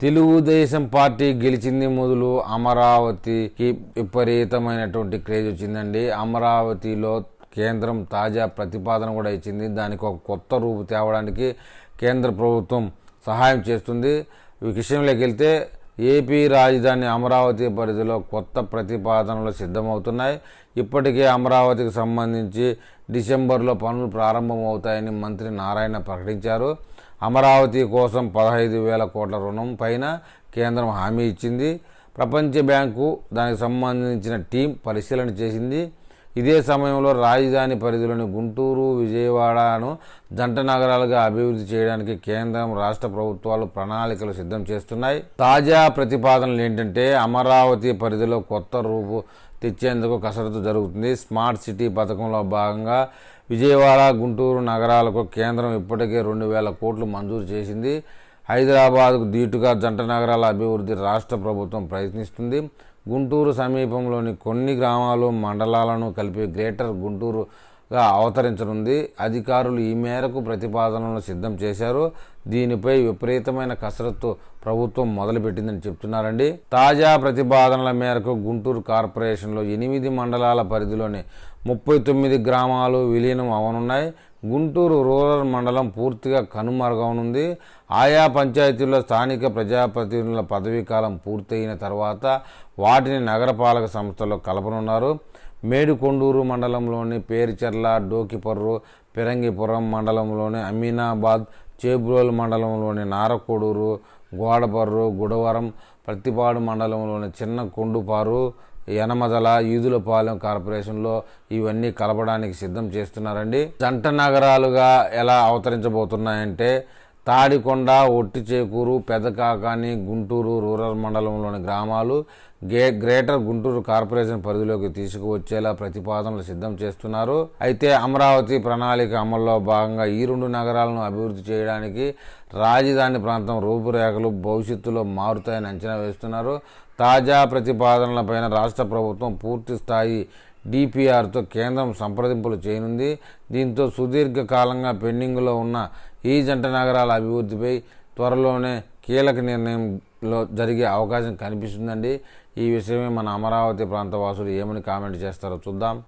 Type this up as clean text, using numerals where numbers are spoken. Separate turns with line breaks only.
Telugu Desam party గెలిచింది మొదలు అమరావతికి విపరీతమైనటువంటి క్రేజ్ వచ్చిందండి. అమరావతిలో కేంద్రం తాజా ప్రతిపాదన కూడా ఇచ్చింది. దానికి ఒక కొత్త రూపు తేవడానికి కేంద్ర ప్రభుత్వం సహాయం చేస్తుంది. ఈ విషయంలోకి వెళ్తే ఏపీ రాజధాని అమరావతి పరిధిలో కొత్త ప్రతిపాదనలు సిద్ధమవుతున్నాయి. ఇప్పటికే అమరావతికి సంబంధించి డిసెంబర్లో పనులు ప్రారంభమవుతాయని మంత్రి నారాయణ ప్రకటించారు. అమరావతి కోసం 15,000 కోట్ల రుణం పైన కేంద్రం హామీ ఇచ్చింది. ప్రపంచ బ్యాంకు దానికి సంబంధించిన టీం పరిశీలన చేసింది. ఇదే సమయంలో రాజధాని పరిధిలోని గుంటూరు, విజయవాడను జంట నగరాలుగా అభివృద్ధి చేయడానికి కేంద్రం, రాష్ట్ర ప్రభుత్వాలు ప్రణాళికలు సిద్ధం చేస్తున్నాయి. తాజా ప్రతిపాదనలు ఏంటంటే అమరావతి పరిధిలో కొత్త రూపు తెచ్చేందుకు కసరత్తు జరుగుతుంది. స్మార్ట్ సిటీ పథకంలో భాగంగా విజయవాడ, గుంటూరు నగరాలకు కేంద్రం ఇప్పటికే 2,000 కోట్లు మంజూరు చేసింది. హైదరాబాద్కు దీటుగా జంట నగరాల అభివృద్ధి రాష్ట్ర ప్రభుత్వం ప్రయత్నిస్తుంది. గుంటూరు సమీపంలోని కొన్ని గ్రామాలు, మండలాలను కలిపి గ్రేటర్ గుంటూరుగా అవతరించనుంది. అధికారులు ఈ మేరకు ప్రతిపాదనలను సిద్ధం చేశారు. దీనిపై విపరీతమైన కసరత్తు ప్రభుత్వం మొదలుపెట్టిందని చెప్తున్నారండి. తాజా ప్రతిపాదనల మేరకు గుంటూరు కార్పొరేషన్లో 8 మండలాల పరిధిలోని 39 గ్రామాలు విలీనం అవనున్నాయి. గుంటూరు రూరల్ మండలం పూర్తిగా కనుమరుగవనుంది. ఆయా పంచాయతీల్లో స్థానిక ప్రజాప్రతినిధుల పదవీకాలం పూర్తయిన తర్వాత వాటిని నగరపాలక సంస్థలో కలపనున్నారు. మేడికొండూరు మండలంలోని పేరుచెర్ల, డోకిపర్రు, పిరంగిపురం మండలంలోని అమీనాబాద్, చేబ్రోలు మండలంలోని నారకోడూరు, గోడపర్రు, గుడవరం, ప్రత్తిపాడు మండలంలోని చిన్న కొండుపారు, యనమదల, ఈదులపాలెం కార్పొరేషన్లో ఇవన్నీ కలపడానికి సిద్ధం చేస్తున్నారండి. జంట నగరాలుగా ఎలా అవతరించబోతున్నాయంటే తాడికొండ, ఒట్టిచేకూరు, పెదకాకాని, గుంటూరు రూరల్ మండలంలోని గ్రామాలు గ్రేటర్ గుంటూరు కార్పొరేషన్ పరిధిలోకి తీసుకువచ్చేలా ప్రతిపాదనలు సిద్ధం చేస్తున్నారు. అయితే అమరావతి ప్రణాళిక అమల్లో భాగంగా ఈ 2 నగరాలను అభివృద్ధి చేయడానికి రాజధాని ప్రాంతం రూపురేఖలు భవిష్యత్తులో మారుతాయని అంచనా వేస్తున్నారు. తాజా ప్రతిపాదనలపైన రాష్ట్ర ప్రభుత్వం పూర్తి స్థాయి డిపిఆర్తో కేంద్రం సంప్రదింపులు చేయనుంది. దీంతో సుదీర్ఘకాలంగా పెండింగ్లో ఉన్న ఈ జంట నగరాల అభివృద్ధిపై త్వరలోనే కీలక నిర్ణయంలో జరిగే అవకాశం కనిపిస్తుందండి. ఈ విషయమే మన అమరావతి ప్రాంత వాసులు ఏమని కామెంట్ చేస్తారో చూద్దాం.